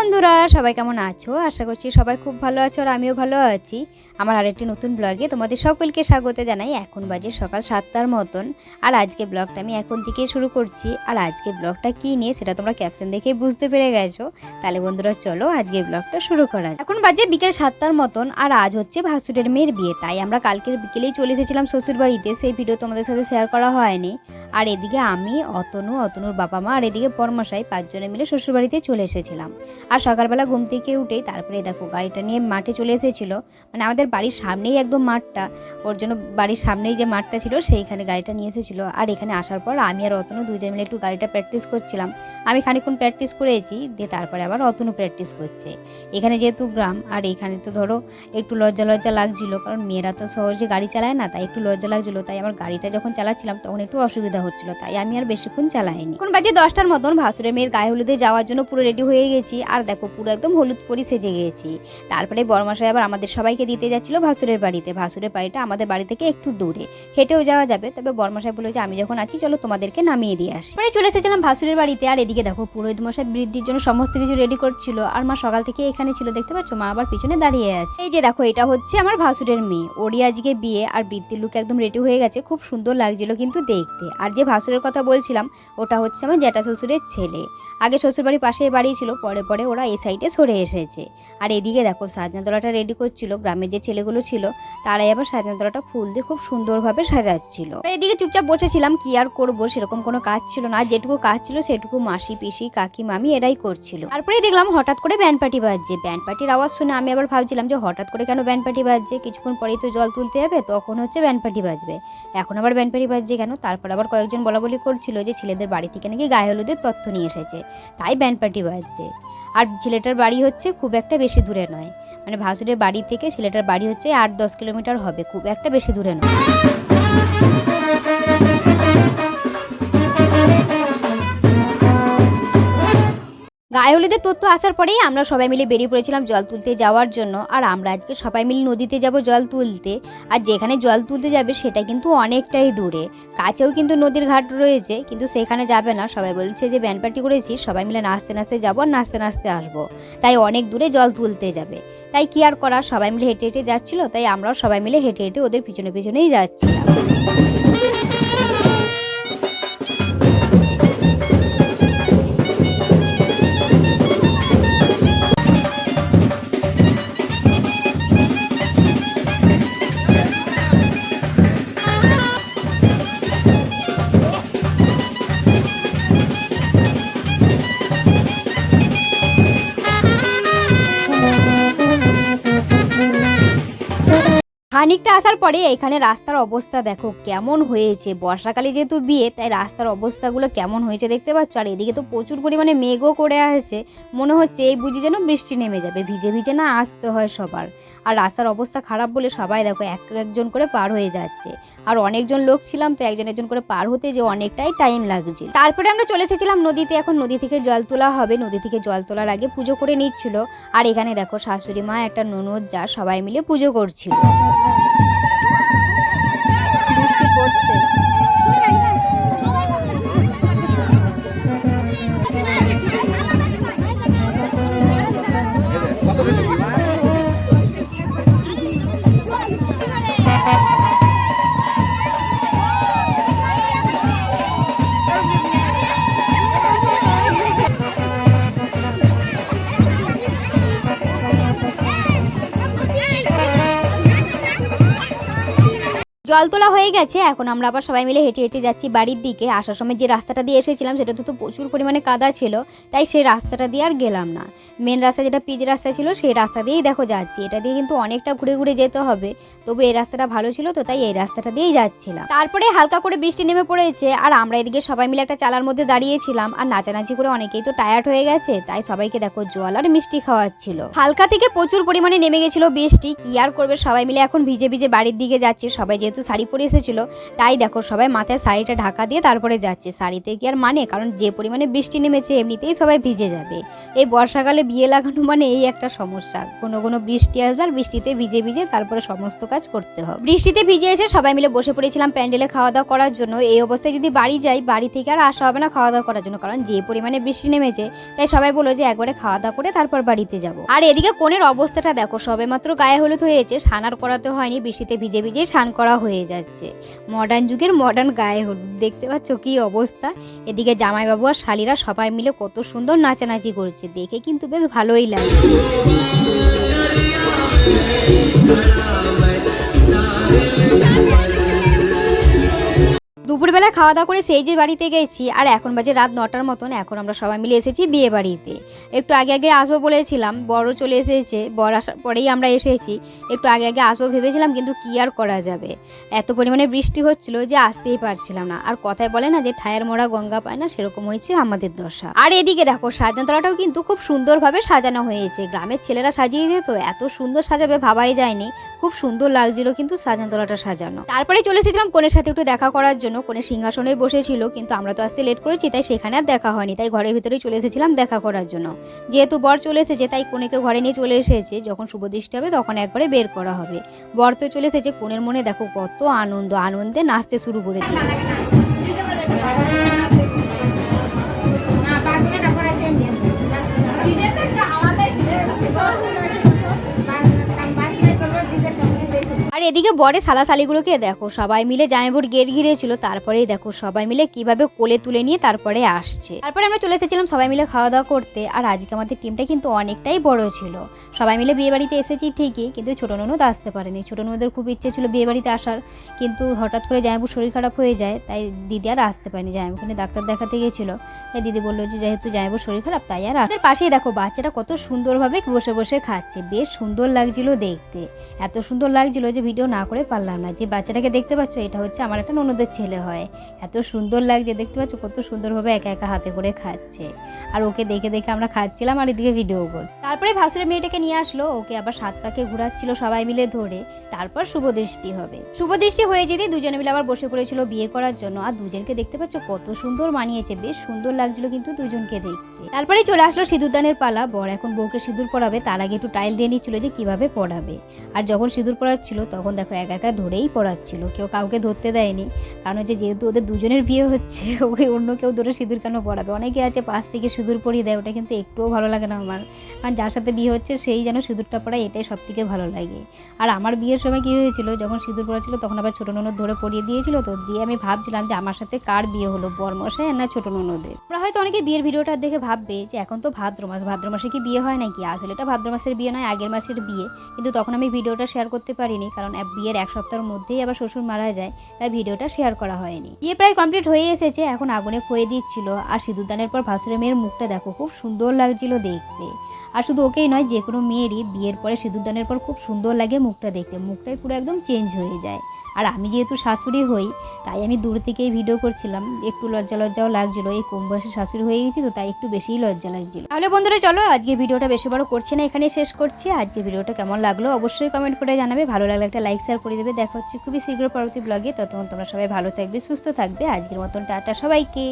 বন্ধুরা, সবাই কেমন আছো? আশা করছি সবাই খুব ভালো আছো আর আমিও ভালো আছি। আমার আরেকটি নতুন ব্লগে তোমাদের সকলকে স্বাগত জানাই। এখন বাজে সকাল 7টার মতন। আর আজকে ব্লগটা আমি এখন থেকেই শুরু করছি। আর আজকে ব্লগটা কী নিয়ে সেটা তোমরা ক্যাপশন দেখেই বুঝতে পেরে গেছো। তাহলে বন্ধুরা চলো আজকে ব্লগটা শুরু করা যাক। এখন বাজে বিকেল 7টার মতন আর আজ হচ্ছে ভাসুরের মেয়ের বিয়ে। তাই আমরা কালকের বিকেলেই চলে এসেছিলাম শ্বশুর বাড়িতে। সেই ভিডিও তোমাদের সাথে শেয়ার করা হয়নি। আর এদিকে আমি, অতনুর বাবা মা আর এদিকে পরমশাই 5 জনে মিলে শ্বশুর বাড়িতে চলে এসেছিলাম। আর সকালবেলা ঘুম থেকে উঠেই তারপরে দেখো গাড়িটা নিয়ে মাঠে চলে এসেছিল। মানে আমাদের বাড়ির সামনেই একদম মাঠটা, ওর জন্য বাড়ির সামনেই যে মাঠটা ছিল সেইখানে গাড়িটা নিয়ে এসেছিল। আর এখানে আসার পর আমি আর অতনু দুজন মিলে একটু গাড়িটা প্র্যাকটিস করছিলাম। আমি খানিকক্ষণ প্র্যাকটিস করেছি, দিয়ে তারপরে আবার অতনু প্র্যাকটিস করছে। এখানে যেহেতু গ্রাম আর এখানে তো ধরো একটু লজ্জা লাগছিল, কারণ মেয়েরা তো সহজে গাড়ি চালায় না, তাই একটু লজ্জা লাগছিলো। তাই আমার গাড়িটা যখন চালাচ্ছিলাম তখন একটু অসুবিধা হচ্ছিল, তাই আমি আর বেশিক্ষণ চালাইনি। এখন বাজে 10টার মতন, ভাসুরের মেয়ের গায়ে হলুদে যাওয়ার জন্য পুরো রেডি হয়ে গেছি। আর দেখো পুরো একদম হলুদ পরি সেজে গেছি। তারপরে বড়মশাই আবার আমাদের সবাইকে দিতে যাচ্ছিল ভাসুরের বাড়িতে। ভাসুরের বাড়িটা আমাদের বাড়ি থেকে একটু দূরে, হেঁটেও যাওয়া যাবে, তবে বড়মশাই বলল যে আমি যখন আছি চলো তোমাদেরকে নামিয়ে দিয়ে আসি। পরে চলে এসেছিলাম ভাসুরের বাড়িতে। আর এদিকে দেখো পুরোহিত মশাই বৃদ্ধির জন্য সমস্ত কিছু রেডি করছিল। আর মা সকাল থেকে এখানে ছিল, দেখতে পাচ্ছ, মা আবার পিছনে দাঁড়িয়ে আছে। এই যে দেখো এটা হচ্ছে আমার ভাসুরের মেয়ে, ওরই আজকে বিয়ে। আর বৃদ্ধির লুক একদম রেডি হয়ে গেছে, খুব সুন্দর লাগছিল কিন্তু দেখতে। আর যে ভাসুরের কথা বলছিলাম ওটা হচ্ছে আমার জ্যাঠা শ্বশুরের ছেলে। আগে শ্বশুর বাড়ির পাশে বাড়ি ছিল, পরে ওরা এই সাইডে সরে এসেছে। আর এদিকে দেখো সাজনাতলাটা রেডি করছিল, গ্রামের যে ছেলেগুলো ছিল তারাই আবার সাজনাতলাটা ফুল দিয়ে খুব সুন্দরভাবে সাজাচ্ছিল। এদিকে চুপচাপ বসেছিলাম, কি আর করবো, সেরকম কোনো কাজ ছিল না। যেটুকু কাজ ছিল সেটুকু মাসি পিসি কাকি মামি এরাই করছিল। তারপরে দেখলাম হঠাৎ করে ব্যান্ড পার্টি বাজছে। ব্যান্ড পার্টির আওয়াজ শুনে আমি আবার ভাবছিলাম যে হঠাৎ করে কেন ব্যান্ড পার্টি বাজছে, কিছুক্ষণ পরেই তো জল তুলতে যাবে, তখন হচ্ছে ব্যান্ড পার্টি বাজবে, এখন আবার ব্যান্ড পার্টি বাজছে কেন। তারপর আবার কয়েকজন বলাবলি করছিল যে ছেলেদের বাড়ি থেকে নাকি গায়ে হলুদের তথ্য নিয়ে এসেছে, তাই ব্যান্ড পার্টি বাজছে। আর ছেলেটার বাড়ি হচ্ছে খুব একটা বেশি দূরে নয়, মানে ভাসুরের বাড়ি থেকে ছেলেটার বাড়ি হচ্ছে 8-10 কিলোমিটার হবে, খুব একটা বেশি দূরে নয়। গায়ে হলুদের তথ্য আসার পরেই আমরা সবাই মিলে বেরিয়ে পড়েছিলাম জল তুলতে যাওয়ার জন্য। আর আমরা আজকে সবাই মিলে নদীতে যাব জল তুলতে। আর যেখানে জল তুলতে যাবে সেটা কিন্তু অনেকটাই দূরে, কাছেও কিন্তু নদীর ঘাট রয়েছে, কিন্তু সেখানে যাবে না। সবাই বলছে যে ব্যান্ড পার্টি করেছি, সবাই মিলে নাচতে নাচতে যাবো আর নাচতে নাচতে আসবো, তাই অনেক দূরে জল তুলতে যাবে। তাই কি আর করা, সবাই মিলে হেঁটে হেঁটে যাচ্ছিল, তাই আমরাও সবাই মিলে হেঁটে হেঁটে ওদের পিছনেই যাচ্ছিলাম। খানিকটা আসার পরে এখানে রাস্তার অবস্থা দেখো কেমন হয়েছে। বর্ষাকালে যেহেতু বিয়ে, তাই রাস্তার অবস্থাগুলো কেমন হয়েছে দেখতে পাচ্ছ। আর এদিকে তো প্রচুর পরিমাণে মেঘও করে আছে, মনে হচ্ছে এই বুঝি যেন বৃষ্টি নেমে যাবে, ভিজে ভিজে না আসতে হয় সবার। আর রাস্তার অবস্থা খারাপ বলে সবাই দেখো একজন করে পার হয়ে যাচ্ছে। আর অনেকজন লোক ছিলাম, তো একজন করে পার হতে যে অনেকটাই টাইম লাগছিল। তারপরে আমরা চলে এসেছিলাম নদীতে। এখন নদী থেকে জল তোলা হবে, নদী থেকে জল তোলার আগে পুজো করে নিচ্ছিল। আর এখানে দেখো শাশুড়ি মা, একটা ননদ, যা সবাই মিলে পুজো করছিল। বৃষ্টি পড়ছে। জল তোলা হয়ে গেছে, এখন আমরা আবার সবাই মিলে হেঁটে হেঁটে যাচ্ছি বাড়ির দিকে। আসার সময় যে রাস্তাটা দিয়ে এসেছিলাম সেটাতে তো প্রচুর পরিমাণে কাদা ছিল, তাই সেই রাস্তাটা দিয়ে আর গেলাম না। মেন রাস্তা যেটা পিচ রাস্তা ছিল সেই রাস্তা দিয়েই দেখো যাচ্ছি। এটা দিয়ে কিন্তু অনেকটা ঘুরে যেতে হবে, তবু এই রাস্তাটা ভালো ছিল তো তাই এই রাস্তাটা দিয়েই যাচ্ছিলাম। তারপরে হালকা করে বৃষ্টি নেমে পড়েছে, আর আমরা এদিকে সবাই মিলে একটা চালার মধ্যে দাঁড়িয়েছিলাম। আর নাচানাচি করে অনেকেই তো টায়ার্ড হয়ে গেছে, তাই সবাইকে দেখো জল আর মিষ্টি খাওয়াচ্ছিল। হালকা থেকে প্রচুর পরিমাণে নেমে গেছিল বৃষ্টি, কি আর করবে, সবাই মিলে এখন ভিজে বাড়ির দিকে যাচ্ছে। সবাই যেহেতু শাড়ি পরে এসেছিলো, তাই দেখো সবাই মাথায় শাড়িটা ঢাকা দিয়ে তারপরে যাচ্ছে। শাড়িতে কি আর মানে, কারণ যে পরিমাণে বৃষ্টি নেমেছে এমনিতেই সবাই ভিজে যাবে। এই বর্ষাকালে বিয়ে লাগানো মানে এই একটা সমস্যা, কোনো কোনো বৃষ্টি আসবে আর বৃষ্টিতে ভিজে ভিজে তারপরে সমস্ত কাজ করতে হবে। বৃষ্টিতে ভিজে এসে সবাই মিলে বসে পড়েছিলাম প্যান্ডেলে খাওয়া দাওয়া করার জন্য। এই অবস্থায় যদি বাড়ি যাই, বাড়ি থেকে আর আসা হবে না খাওয়া দাওয়া করার জন্য, কারণ যে পরিমাণে বৃষ্টি নেমেছে তাই সবাই বললো যে একবারে খাওয়া দাওয়া করে তারপর বাড়িতে যাব। আর এদিকে কোণের অবস্থাটা দেখো, সবে মাত্র গায়ে হলুদ হয়েছে, স্নান আর করাতে হয়নি, বৃষ্টিতে ভিজে ভিজে স্নান করা হয়ে যাচ্ছে। মডার্ন যুগের মডার্ন গায়ে হলুদ, দেখতে পাচ্ছ কি অবস্থা। এদিকে জামাইবাবু আর শালিরা সবাই মিলে কত সুন্দর নাচানাচি করছে, দেখে কিন্তু বেশ ভালোই লাগে। দুপুরবেলা খাওয়া দাওয়া করে সেই যে বাড়িতে গেছি, আর এখন বাজে রাত 9টার মতন। এখন আমরা সবাই মিলে এসেছি বিয়ে বাড়িতে। একটু আগে আগে আসবো বলেছিলাম, বড় চলে এসেছে, বর আসার পরেই আমরা এসেছি। একটু আগে আগে আসবো ভেবেছিলাম, কিন্তু কি আর করা যাবে, এত পরিমাণে বৃষ্টি হচ্ছিল যে আসতেই পারছিলাম না। আর কথায় বলে না যে ঠায়ের মোড়া গঙ্গা পায় না, সেরকম হয়েছে আমাদের দশা। আর এদিকে দেখো সাজানতলাটাও কিন্তু খুব সুন্দরভাবে সাজানো হয়েছে, গ্রামের ছেলেরা সাজিয়েছে তো এত সুন্দর সাজাবে ভাবাই যায়নি, খুব সুন্দর লাগছিল কিন্তু সাজানতলাটা সাজানো। তারপরে চলে এসেছিলাম কনের সাথে একটু দেখা করার জন্য। কোনে সিংহাসনে বসেছিল, কিন্তু আমরা তো আসতে লেট করেছি তাই সেখানে আর দেখা হয়নি, তাই ঘরের ভিতরেই চলে এসেছিলাম দেখা করার জন্য। যেহেতু বর চলে এসেছে তাই কোনেকে ঘরে নিয়ে চলে এসেছে, যখন শুভ দৃষ্টি হবে তখন একবারে বের করা হবে। বর তো চলে এসেছে, কোনের মনে দেখো কত আনন্দ, আনন্দে নাচতে শুরু করেছে। আর এদিকে বরে সালাসালিগুলোকে দেখো সবাই মিলে জামাইবাবুর গেট ঘিরেছিল, তারপরেই দেখো সবাই মিলে কিভাবে কোলে তুলে নিয়ে তারপরে আসছে। তারপরে আমরা চলে এসেছিলাম সবাই মিলে খাওয়া দাওয়া করতে। আর আজকে আমাদের টিমটা কিন্তু অনেকটাই বড় ছিল, সবাই মিলে বিয়ে বাড়িতে এসেছি ঠিকই, কিন্তু ছোট ননদ আসতে পারেনি। ছোট ননদের খুব ইচ্ছে ছিল বিয়ে বাড়িতে আসার, কিন্তু হঠাৎ করে জামাইবাবুর শরীর খারাপ হয়ে যায়, তাই দিদি আর আসতে পারেনি। জামাইবাবুকে ডাক্তার দেখাতে গিয়েছিল, তাই দিদি বললো যে যেহেতু জামাইবাবুর শরীর খারাপ তাই আর। আমাদের পাশেই দেখো বাচ্চাটা কত সুন্দরভাবে বসে বসে খাচ্ছে, বেশ সুন্দর লাগছিল দেখতে, এত সুন্দর লাগছিল যে ভিডিও না করে পারলাম না। যে বাচ্চাটাকে দেখতে পাচ্ছ এটা হচ্ছে আমার একটা ননদের ছেলে হয়, এত সুন্দর লাগছে দেখতে পাচ্ছ, কত সুন্দরভাবে একা একা হাতে করে খাচ্ছে। আর ওকে দেখে দেখে আমরা খাচ্ছিলাম আর এদিকে ভিডিও কল। তারপরে ভাসুরের মেয়েটাকে নিয়ে আসলো, ওকে আবার 7 পাকে ঘোরাচ্ছিল সবাই মিলে ধরে, তারপর শুভ দৃষ্টি হবে। শুভ দৃষ্টি হয়ে যেতে দুজনে মিলে আবার বসে পড়েছিল বিয়ে করার জন্য। আর দুজনকে দেখতে পাচ্ছ কত সুন্দর মানিয়েছে, বেশ সুন্দর লাগছিল কিন্তু দুজনকে দেখতে। তারপরে চলে আসলো সিঁদুরদানের পালা, বর এখন বউকে সিঁদুর পরাবে, তার আগে একটু টাইল দিয়ে নিচ্ছিল যে কিভাবে পরাবে। আর যখন সিঁদুর পরাচ্ছিল তখন দেখো একা একা ধরেই পড়াচ্ছিল, কেউ কাউকে ধরতে দেয়নি, কারণ হচ্ছে যেহেতু ওদের দুজনের বিয়ে হচ্ছে, ওকে অন্য কেউ ধরে সিঁদুর কেন পড়াবে। অনেকে আছে পাশ থেকে সিঁদুর পরিয়ে দেয়, ওটা কিন্তু একটুও ভালো লাগে না আমার, কারণ যার সাথে বিয়ে হচ্ছে সেই যেন সিঁদুরটা পড়ায়, এটাই সব থেকে ভালো লাগে। আর আমার বিয়ের সময় কী হয়েছিল, যখন সিঁদুর পড়াচ্ছিল তখন আবার ছোটো ননদ ধরে পরিয়ে দিয়েছিল, তো দিয়ে আমি ভাবছিলাম যে আমার সাথে কার বিয়ে হলো, বরমশাই না ছোটো ননদের। ওরা হয়তো অনেকে বিয়ের ভিডিওটা দেখে ভাববে যে এখন তো ভাদ্র মাস, ভাদ্র মাসে কি বিয়ে হয় নাকি, আসলে এটা ভাদ্র মাসের বিয়ে নয়, আগের মাসের বিয়ে, কিন্তু তখন আমি ভিডিওটা শেয়ার করতে পারিনি, কারণ বিয়ের 1 সপ্তাহের মধ্যেই আবার শ্বশুর মারা যায়, তাই ভিডিওটা শেয়ার করা হয়নি। বিয়ে প্রায় কমপ্লিট হয়ে এসেছে, এখন আগুনে খয়ে দিচ্ছিল। আর সিঁদুরদানের পর ভাসুরের মেয়ের মুখটা দেখো খুব সুন্দর লাগছিল দেখতে। আর শুধু ওকেই নয়, যে কোনো মেয়েরই বিয়ের পরে সিঁদুরদানের পর খুব সুন্দর লাগে মুখটা দেখতে, মুখটাই পুরো একদম চেঞ্জ হয়ে যায়। আর আমি যেহেতু শাশুড়ি হই তাই আমি দূর থেকেই ভিডিও করছিলাম, একটু লজ্জা লজ্জাও লাগছিলো, এই কম বয়সে শাশুড়ি হয়ে গেছি তো তাই একটু বেশিই লজ্জা লাগছিল। তাহলে বন্ধুরা চলো আজকে ভিডিওটা বেশি বড় করছি না, এখানেই শেষ করছি। আজকে ভিডিওটা কেমন লাগলো অবশ্যই কমেন্ট করে জানাবে, ভালো লাগলে একটা লাইক শেয়ার করে দেবে। দেখা হচ্ছে খুবই শীঘ্র পরবর্তী ব্লগে, ততক্ষণ তোমরা সবাই ভালো থাকবে, সুস্থ থাকবে। আজকের মতন টাটা সবাইকে।